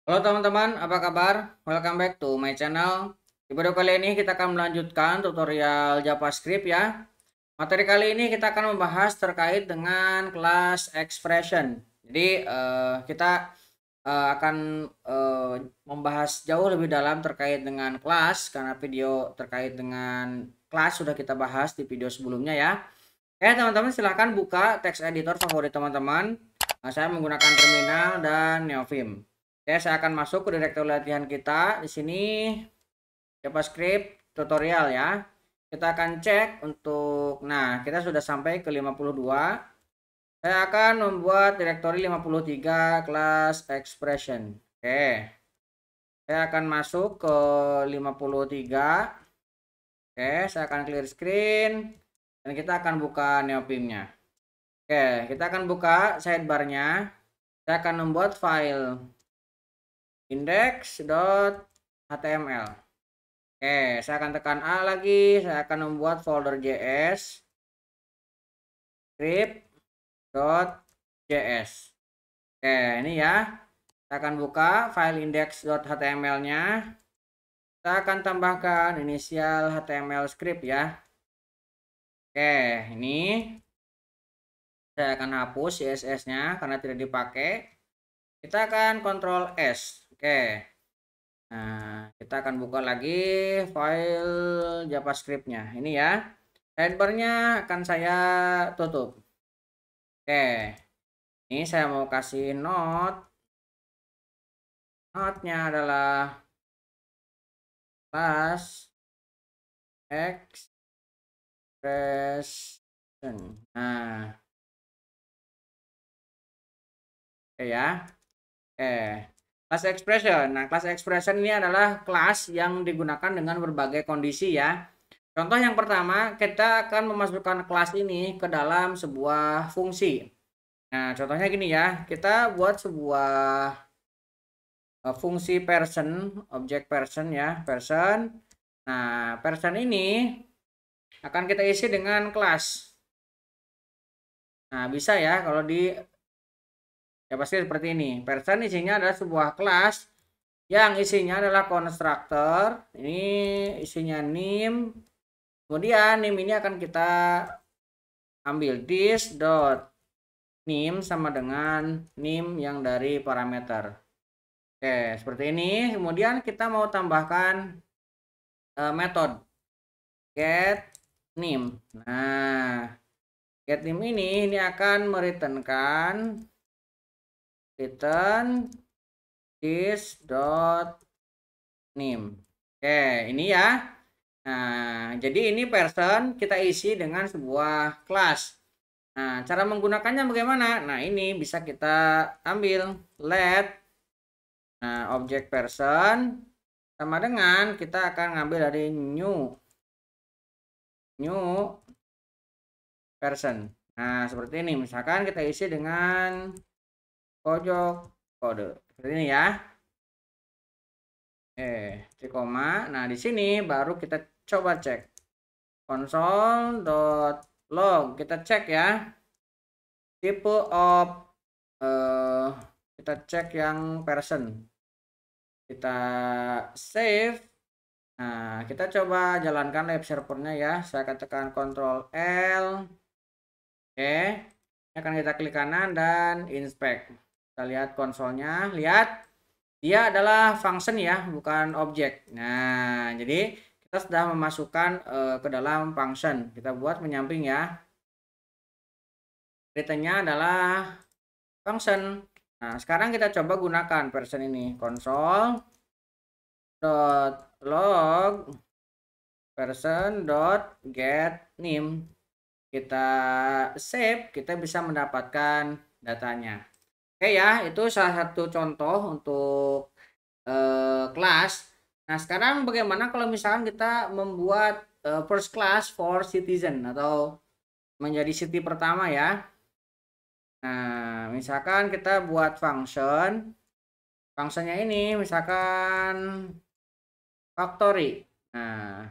Halo teman-teman, apa kabar? Welcome back to my channel. Di video kali ini kita akan melanjutkan tutorial JavaScript ya. Materi kali ini kita akan membahas terkait dengan kelas expression. Jadi kita akan membahas jauh lebih dalam terkait dengan kelas karena video terkait dengan kelas sudah kita bahas di video sebelumnya ya. Oke teman-teman, silahkan buka text editor favorit teman-teman. Saya menggunakan terminal dan Neovim. Oke, saya akan masuk ke direktur latihan kita. Di sini JavaScript tutorial ya. Kita akan cek untuk, nah kita sudah sampai ke 52. Saya akan membuat direktori 53 kelas expression. Oke, saya akan masuk ke 53. Oke, saya akan clear screen. Dan kita akan buka Neopim-nya. Oke, kita akan buka sidebar-nya. Saya akan membuat file index.html. Oke, saya akan tekan A lagi. Saya akan membuat folder JS script.js. Oke, ini ya. Saya akan buka file index.html-nya. Kita akan tambahkan inisial HTML script ya. Oke, ini saya akan hapus CSS-nya karena tidak dipakai. Kita akan Ctrl S. Oke. Nah, kita akan buka lagi file JavaScript-nya. Ini ya. Sidebar-nya akan saya tutup. Oke. Ini saya mau kasih note. Note-nya adalah class expression. Nah, oke ya. Oke. Class expression. Nah, class expression ini adalah kelas yang digunakan dengan berbagai kondisi ya. Contoh yang pertama, kita akan memasukkan kelas ini ke dalam sebuah fungsi. Nah, contohnya gini ya. Kita buat sebuah fungsi person, objek person ya, person. Nah, person ini akan kita isi dengan kelas. Nah, bisa ya kalau di ya pasti seperti ini. Person isinya adalah sebuah kelas yang isinya adalah constructor. Ini isinya name. Kemudian name ini akan kita ambil this dot name sama dengan name yang dari parameter. Oke, seperti ini. Kemudian kita mau tambahkan metode get name. Nah, get name ini akan mereturnkan return this dot name. Oke, ini ya. Nah, jadi ini person kita isi dengan sebuah kelas. Nah, cara menggunakannya bagaimana? Nah, ini bisa kita ambil let. Nah, objek person sama dengan kita akan ngambil dari new person. Nah, seperti ini. Misalkan kita isi dengan pojok kode. Seperti ini ya. Koma. Nah, di sini baru kita coba cek. Console.log. Kita cek ya. Tipe of kita cek yang person. Kita save. Nah, kita coba jalankan web servernya ya. Saya akan tekan Ctrl L. Oke. Ini akan kita klik kanan dan inspect. Kita lihat konsolnya. Lihat, dia adalah function ya, bukan objek. Nah, jadi kita sudah memasukkan ke dalam function. Kita buat menyamping ya. Returnnya adalah function. Nah, sekarang kita coba gunakan person ini. Console.log person.getName. Kita save, kita bisa mendapatkan datanya. Oke ya, itu salah satu contoh untuk kelas. Nah, sekarang bagaimana kalau misalkan kita membuat first class for citizen atau menjadi city pertama ya. Nah, misalkan kita buat function. Functionnya ini misalkan factory. Nah,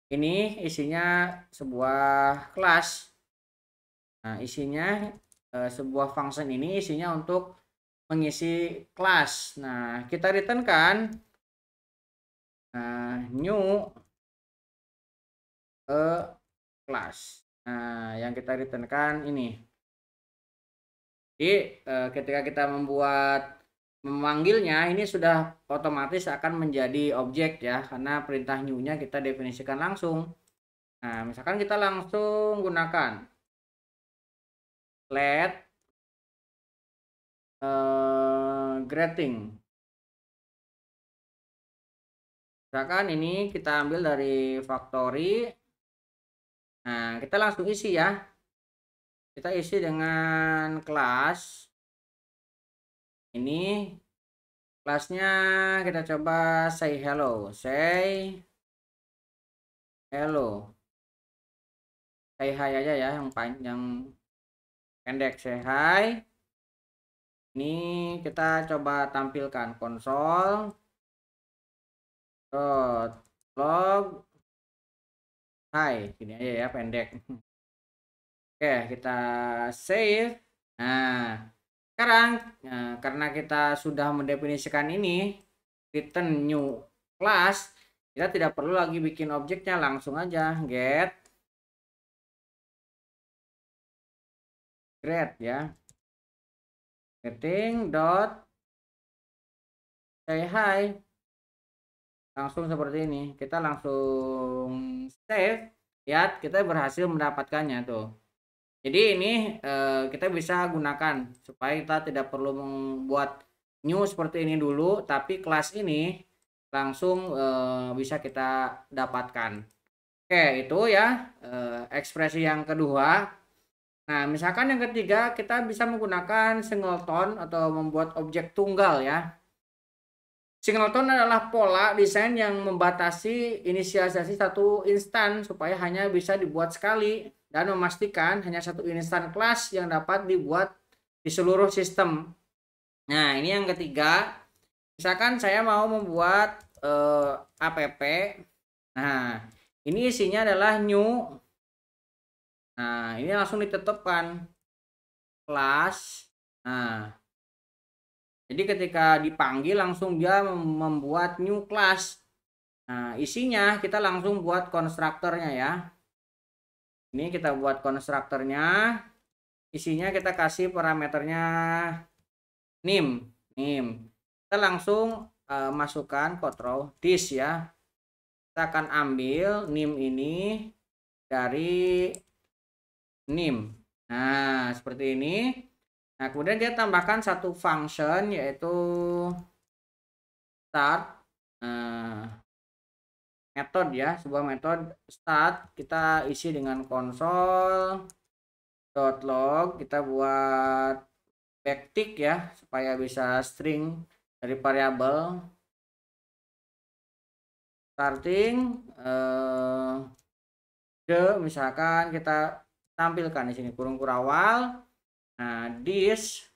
ini isinya sebuah kelas. Nah, isinya sebuah function ini isinya untuk mengisi kelas. Nah, kita return kan new kelas. Nah, yang kita return kan ini. Jadi ketika kita memanggilnya, ini sudah otomatis akan menjadi objek ya, karena perintah new-nya kita definisikan langsung. Nah, misalkan kita langsung gunakan let greeting. Misalkan ini kita ambil dari factory. Nah, kita langsung isi ya. Kita isi dengan kelas. Ini kelasnya kita coba say hello. Say hello. Say hi aja ya, yang panjang pendek say hi. Ini kita coba tampilkan konsol log hi, gini aja ya, pendek. Oke, kita save. Nah, sekarang karena kita sudah mendefinisikan ini return new class, kita tidak perlu lagi bikin objeknya, langsung aja get grade ya, getting dot say hi, langsung seperti ini. Kita langsung save, lihat kita berhasil mendapatkannya tuh. Jadi ini kita bisa gunakan supaya kita tidak perlu membuat new seperti ini dulu, tapi kelas ini langsung bisa kita dapatkan. Oke, itu ya ekspresi yang kedua. Nah, misalkan yang ketiga, kita bisa menggunakan singleton atau membuat objek tunggal ya. Singleton adalah pola desain yang membatasi inisialisasi satu instan supaya hanya bisa dibuat sekali dan memastikan hanya satu instan kelas yang dapat dibuat di seluruh sistem. Nah, ini yang ketiga. Misalkan saya mau membuat app. Nah, ini isinya adalah new. Nah, ini langsung ditetapkan kelas. Nah, jadi ketika dipanggil langsung dia membuat new class. Nah, isinya kita langsung buat konstruktornya ya. Ini kita buat konstruktornya. Isinya kita kasih parameternya name. Kita langsung masukkan control this ya. Kita akan ambil name ini dari name. Nah, seperti ini. Nah, kemudian dia tambahkan satu function yaitu start metode ya, sebuah metode start. Kita isi dengan console.log, kita buat backtick ya supaya bisa string dari variabel starting misalkan kita tampilkan di sini kurung kurawal. Nah, this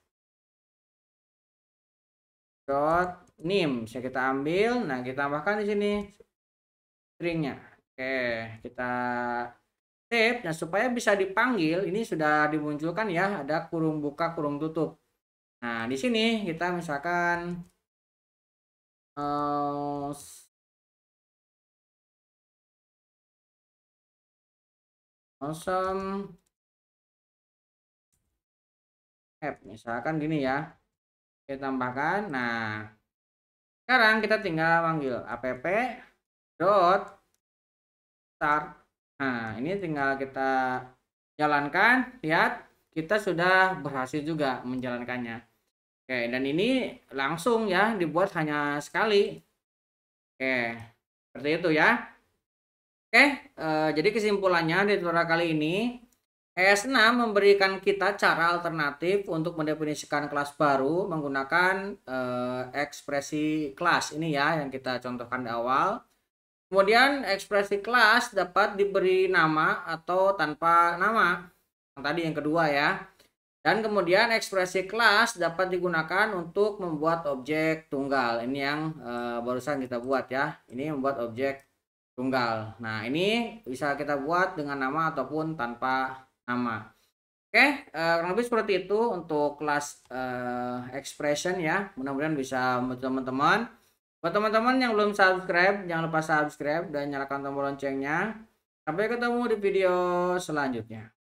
dot name bisa kita ambil. Nah, kita tambahkan di sini stringnya. Oke, kita save. Nah, supaya bisa dipanggil, ini sudah dimunculkan ya, ada kurung buka kurung tutup. Nah, di sini kita misalkan awesome app misalkan gini ya, kita tambahkan. Nah, sekarang kita tinggal panggil app dot start. Nah, ini tinggal kita jalankan. Lihat, kita sudah berhasil juga menjalankannya. Oke, dan ini langsung ya dibuat hanya sekali. Oke, seperti itu ya. Oke, jadi kesimpulannya di tutorial kali ini, ES6 memberikan kita cara alternatif untuk mendefinisikan kelas baru menggunakan ekspresi kelas ini ya yang kita contohkan di awal. Kemudian ekspresi kelas dapat diberi nama atau tanpa nama. Yang tadi yang kedua ya. Dan kemudian ekspresi kelas dapat digunakan untuk membuat objek tunggal. Ini yang barusan kita buat ya. Ini membuat objek tunggal. Nah, ini bisa kita buat dengan nama ataupun tanpa nama. Oke, kurang lebih seperti itu untuk kelas expression ya. Mudah-mudahan bisa membantu teman-teman. Buat teman-teman yang belum subscribe, jangan lupa subscribe dan nyalakan tombol loncengnya. Sampai ketemu di video selanjutnya.